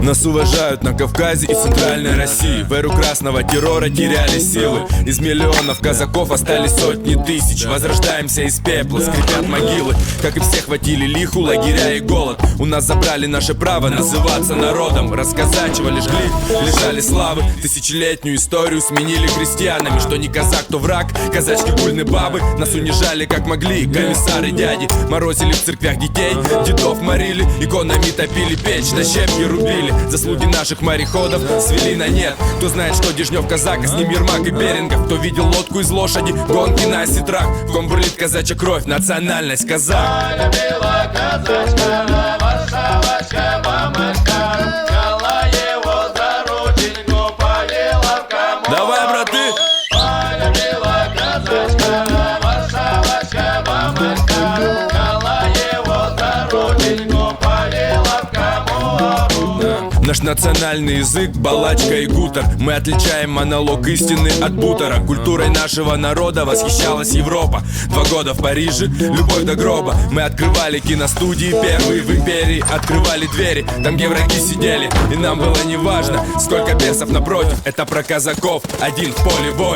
Нас уважают на Кавказе и Центральной России. В эру красного террора теряли силы. Из миллионов казаков остались сотни тысяч. Возрождаемся из пепла, скрипят могилы. Как и все хватили лиху, лагеря и голод. У нас забрали наше право называться народом. Расказачивали, жгли, лишали славы. Тысячелетнюю историю сменили крестьянами. Что не казак, то враг, казачки гульны бабы. Нас унижали как могли, комиссары дяди. Морозили в церквях детей, дедов морили. Иконами топили печь, на щепки рубили. Заслуги наших мореходов свели на нет. Кто знает, что Дежнев казак, а с ним Ермак и Берингов. Кто видел лодку из лошади, гонки на сетрах. В ком бурлит казачья кровь, национальность казак. Полюбила казачка, варшавочка, мамочка. Взяла его за рученьку, повела в комод. Давай, браты! Полюбила казачка, варшавочка, мамочка. Взяла его за рученьку, повела в комод. Наш национальный язык, балачка и гутер. Мы отличаем монолог истины от бутера. Культурой нашего народа восхищалась Европа. 2 года в Париже, любовь до гроба. Мы открывали киностудии, первые в империи. Открывали двери, там где враги сидели. И нам было не важно, сколько бесов напротив. Это про казаков, один в поле бой.